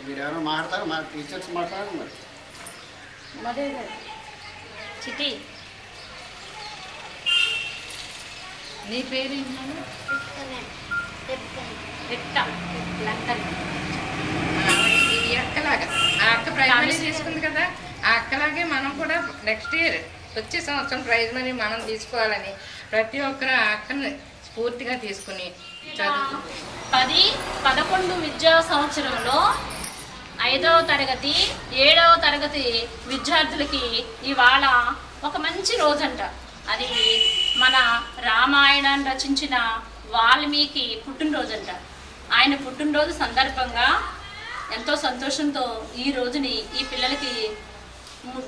మీరు ఎవరైనా మాట్లాడతారు, మా టీచర్స్ మాట్లాడారు మరి. చిటి నీ పేరు ఈ అక్కలాగా ఆ అక్క ప్రైజ్ మనీ తీసుకుంది కదా, ఆ అక్కలాగే మనం కూడా నెక్స్ట్ ఇయర్ వచ్చే సంవత్సరం ప్రైజ్ మనీ మనం తీసుకోవాలని ప్రతి ఒక్కరు ఆ అక్కని స్ఫూర్తిగా తీసుకుని 10-11 విద్యా సంవత్సరంలో 5వ తరగతి 7వ తరగతి విద్యార్థులకి ఇవాళ ఒక మంచి రోజంట. అది మన రామాయణాన్ని రచించిన వాల్మీకి పుట్టినరోజంట. ఆయన పుట్టినరోజు సందర్భంగా ఎంతో సంతోషంతో ఈ రోజుని ఈ పిల్లలకి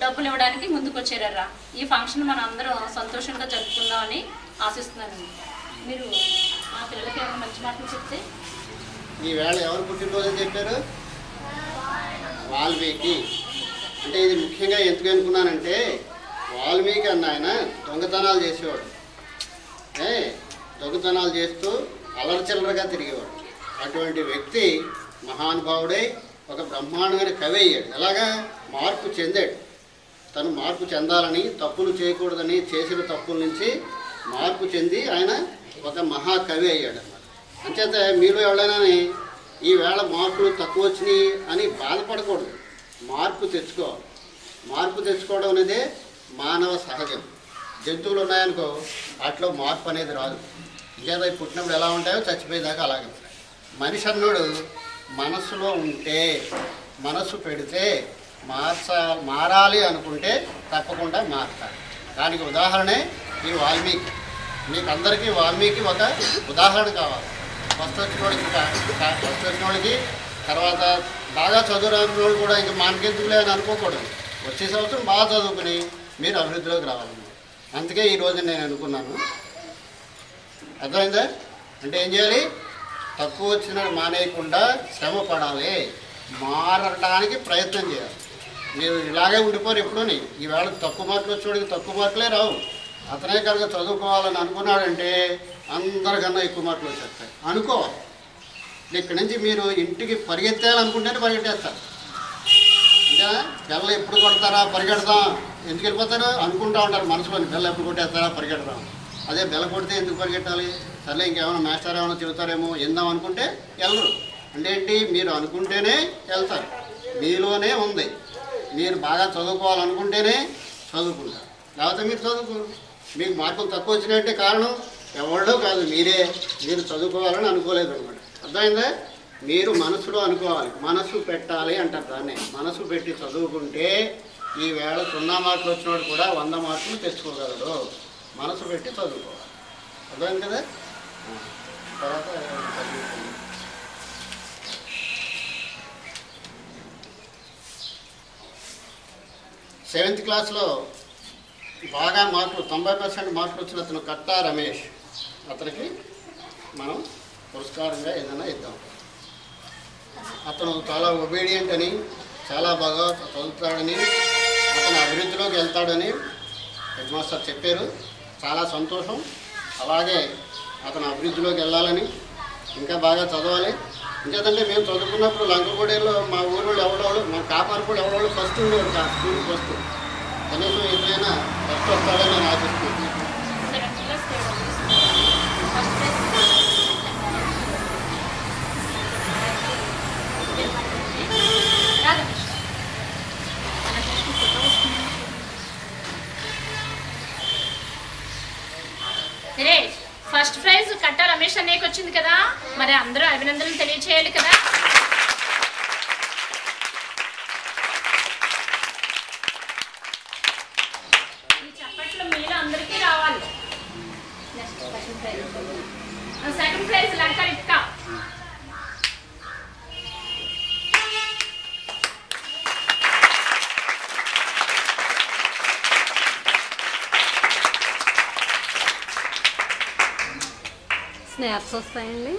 డబ్బులు ఇవ్వడానికి ముందుకు వచ్చారా. ఈ ఫంక్షన్ మనం అందరం సంతోషంగా జరుపుకుందామని ఆశిస్తున్నాను. మీరు ఆ పిల్లలకి ఏమైనా మంచి మాటలు చెప్తే. ఈవేళ ఎవరు పుట్టినరోజు అని చెప్పారు? వాల్మీకి. అంటే ఇది ముఖ్యంగా ఎందుకు అనుకున్నానంటే, వాల్మీకి అన్న ఆయన దొంగతనాలు చేసేవాడు. దొంగతనాలు చేస్తూ అలరచిల్లరగా తిరిగేవాడు. అటువంటి వ్యక్తి మహానుభావుడై ఒక బ్రహ్మాండమైన కవి అయ్యాడు. ఎలాగా? మార్పు చెందాడు. తను మార్పు చెందాలని, తప్పులు చేయకూడదని, చేసిన తప్పుల నుంచి మార్పు చెంది ఆయన ఒక మహాకవి అయ్యాడు అన్నమాట. అంచేత మీరు ఎవరైనా ఈవేళ మార్కులు తక్కువ వచ్చినాయి అని బాధపడకూడదు, మార్పు తెచ్చుకోవాలి. మార్పు తెచ్చుకోవడం అనేదే మానవ సహజం. జంతువులు ఉన్నాయనుకో వాటిలో మార్పు అనేది రాదు. ఇంకేదో పుట్టినప్పుడు ఎలా ఉంటాయో చచ్చిపోయేదాకా అలాగే ఉంటాయి. మనిషి అన్నాడు మనస్సులో ఉంటే, మనస్సు పెడితే మారాలి అనుకుంటే తప్పకుండా మారుతాడు. దానికి ఉదాహరణే ఈ వాల్మీకి. మీకు అందరికీ వాల్మీకి ఒక ఉదాహరణ కావాలి. ఫస్ట్ వచ్చిన వాళ్ళకి తర్వాత బాగా చదువురాని వాళ్ళు కూడా ఇంకా మనకెందుకులే అని అనుకోకూడదు. వచ్చే సంవత్సరం బాగా చదువుకుని మీరు అభివృద్ధిలోకి రావాలన్నమాట. అందుకే ఈరోజు నేను అనుకున్నాను. అర్థమైందా? అంటే ఏం చేయాలి? తక్కువ వచ్చినట్టు మానేయకుండా శ్రమ పడాలి, మారడానికి ప్రయత్నం చేయాలి. మీరు ఇలాగే ఉండిపోరు ఎప్పుడూని. ఈవేళ తక్కువ మార్కులు వచ్చేవాడికి తక్కువ మార్కులే రావు. అతనే కనుక చదువుకోవాలని అనుకున్నాడంటే అందరికన్నా ఎక్కువ మార్కులు వచ్చేస్తాయి. అనుకోవాలి. ఇక్కడి నుంచి మీరు ఇంటికి పరిగెత్తాలనుకుంటేనే పరిగెట్టేస్తారు. అంటే పిల్లలు ఎప్పుడు కొడతారా, పరిగెడతాం, ఎందుకు వెళ్ళిపోతారో అనుకుంటూ ఉంటారు మనసులోని. పిల్లలు ఎప్పుడు కొట్టేస్తారా, పరిగెడతాం. అదే బెల్ల కొడితే ఎందుకు పరిగెట్టాలి? సర్లే ఇంకేమైనా మాస్టర్ ఏమైనా చెబుతారేమో ఎందాం అనుకుంటే వెళ్ళరు. అంటే ఏంటి? మీరు అనుకుంటేనే వెళ్తారు. మీలోనే ఉంది. మీరు బాగా చదువుకోవాలనుకుంటేనే చదువుకుంటారు, లేకపోతే మీరు చదువుకోరు. మీకు మార్కులు తక్కువ వచ్చినట్టే కారణం ఎవరో కాదు, మీరే. మీరు చదువుకోవాలని అనుకోలేదు అనమాట. అర్థమైందా? మీరు మనసులో అనుకోవాలి, మనసు పెట్టాలి అంటారు దాన్ని. మనసు పెట్టి చదువుకుంటే ఈవేళ 0 మార్కులు వచ్చినవాడు కూడా 100 మార్కులు తెచ్చుకోగలడు. మనసు పెట్టి చదువుకోవాలి. అర్థమైంది కదా? తర్వాత 7th క్లాస్లో బాగా మార్కులు 90% మార్కులు వచ్చిన అతను కట్టా రమేష్. అతనికి మనం పురస్కారంగా ఏదైనా ఇద్దాం. అతను చాలా ఒబీడియంట్ అని, చాలా బాగా చదువుతాడని, అతను అభివృద్ధిలోకి వెళ్తాడని హెడ్ మాస్టర్ చెప్పారు. చాలా సంతోషం. అలాగే అతను అభివృద్ధిలోకి వెళ్ళాలని, ఇంకా బాగా చదవాలి. ఇంకేదంటే మేము చదువుకున్నప్పుడు లంకగూడెలో మా ఊళ్ళో ఎవడోళ్ళు, మా కాపాడుకోడు ఎవడోళ్ళు ఫస్ట్ ఉండేవారు కాదు, స్కూల్ ఫస్ట్. కనీసం ఎప్పుడైనా ఫస్ట్ వస్తాడని నేను ఆశిస్తున్నాను. ఫస్ట్ ప్రైజ్ కట్టా రమేష్ అన్నయ్యకి వచ్చింది కదా, మరి అందరూ అభినందనలు తెలియచేయాలి కదా. ఈ చప్పట్లు మీరు అందరికీ రావాలి. సెకండ్ ప్రైజ్ లంక రిక్కా. స్నాప్స్ వస్తాయండి,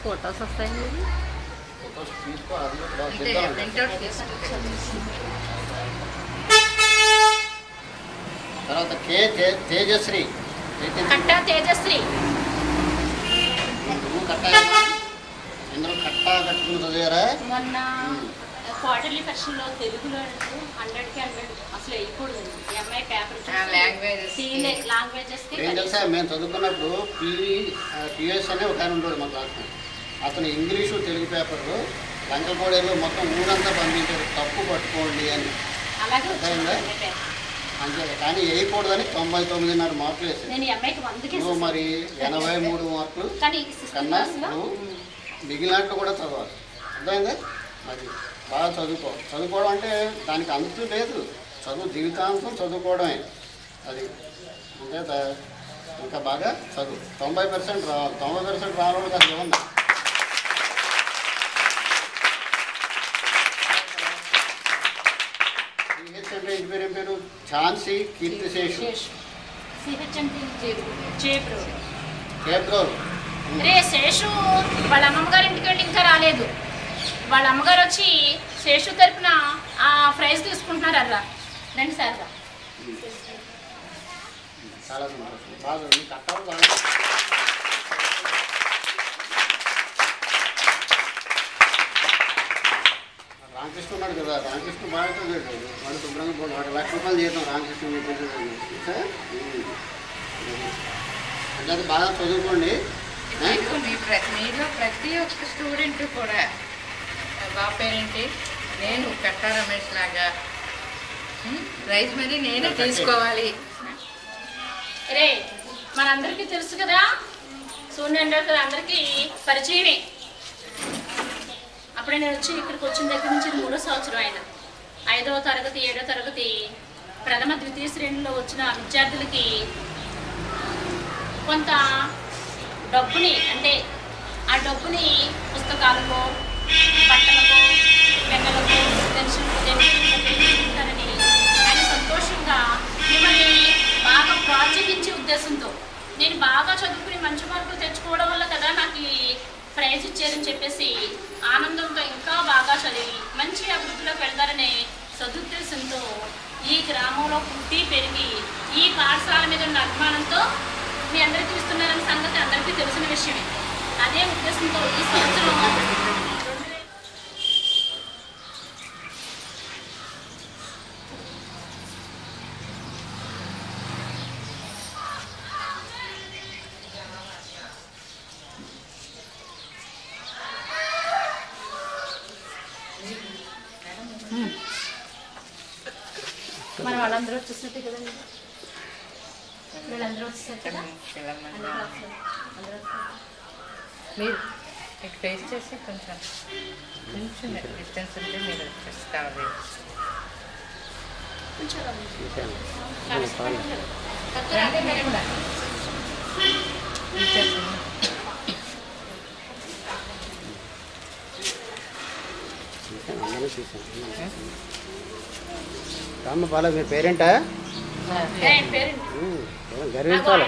ఫొటోస్ వస్తాయండి. తర్వాత తేజశ్రీ. కట్టా తేజశ్రీ. నువ్వు కట్టా అందరూ కట్టా కట్టుకుని చదివారా? మొన్న క్వార్టర్లీ సెక్షన్లో తెలుగులో 100కి 100 అసలు వేయకూడదు. ఈ అమ్మాయి పేపర్ లాంగ్వేజెస్కి ఏం తెలుసా, మేము చదువుకున్నప్పుడు పిఎస్ అనే ఒక ఆయన ఉంటాడు మా క్లాస్లో. అతను ఇంగ్లీషు తెలుగు పేపర్లు లంకకోడేలో మొత్తం ఊరంతా పంపించారు, తప్పు పట్టుకోండి అని. అలాగే అంతే, కానీ వేయకూడదని 99.5 మార్కులు వేసాను. నేను ఈ అమ్మాయికి 100కి నువ్వు మరి 83 మార్కులు కన్నా నువ్వు మిగిలినట్లు కూడా చదవాలి. అర్థమైందా? అది బాగా చదువుకోవడం అంటే దానికి అంతు లేదు. చదువు జీవితాంతం చదువుకోవడమే. అది అంటే ఇంకా బాగా చదువు. 90% రావాలి. 90% రావాలి అది ఏమన్నా. అంటే ఇంటి పేరు ఏం పేరు? ఝాన్సీ కీర్తిశేషు. రే శేషు వాళ్ళ అమ్మమ్మ గారి ఇంటికి వెళ్ళి ఇంకా రాలేదు. వాళ్ళ అమ్మగారు వచ్చి శేషు తరపున ఆ ప్రైజ్ తీసుకుంటున్నారు. అర్రా రండి సార్. చాలా సంతోషం. బాగా మీకు అట్టాలు బాగా రామకృష్ణ ఉన్నాడు కదా, రామకృష్ణ బాగా చదివాడు. వాడు శుభ్రంగా పోడు. 1 లక్ష రూపాయలు చేద్దాం రామకృష్ణ అంటే అది బాగా చదువుకోండి. మీలో ప్రతి ఒక్క స్టూడెంట్ కూడా బాబు పేరేంటి, నేను కట్టా రమేష్ లాగా ప్రైజ్ మనీ నేనే తీసుకోవాలి. రే మనందరికీ తెలుసు కదా, సూర్యుడు అందరికీ పరిచయమే. అప్పుడే నేను వచ్చి ఇక్కడికి వచ్చిన దగ్గర నుంచి 3వ సంవత్సరం అయిన 5వ తరగతి 7వ తరగతి ప్రథమ ద్వితీయ శ్రేణిలో వచ్చిన విద్యార్థులకి కొంత డబ్బుని, అంటే ఆ డబ్బుని పుస్తకాలకు, బట్టలకు, పెన్నులకు, పెన్షన్లుంటారని ఆయన సంతోషంగా మిమ్మల్ని బాగా ప్రోత్సహించే ఉద్దేశంతో, నేను బాగా చదువుకుని మంచి మార్కులు తెచ్చుకోవడం వల్ల కదా నాకు ఈ ప్రైజ్ ఇచ్చారని చెప్పేసి ఆనందంతో ఇంకా బాగా చదివి మంచి అభివృద్ధిలోకి వెళ్తారనే సదుద్దేశంతో ఈ గ్రామంలో పుట్టి పెరిగి ఈ పాఠశాల మీద ఉన్న అభిమానంతో మీ అందరికీ ఇస్తున్నారన్న సంగతి అందరికీ తెలిసిన విషయమే. అదే ఉద్దేశంతో ఈ సంవత్సరం మన వాళ్ళందరూ వచ్చేసినట్టే కదండి. వీళ్ళందరూ వచ్చేసారు కదా. మీరు ఇటు ఫేస్ చేసి కొంచెం డిస్టెన్స్ ఉంటే మీరు వచ్చేస్తారు. రండి మీరు కూడా రామ్మ బాల మీ పేరేంటా? పేరెంట్ గర్వించాలి.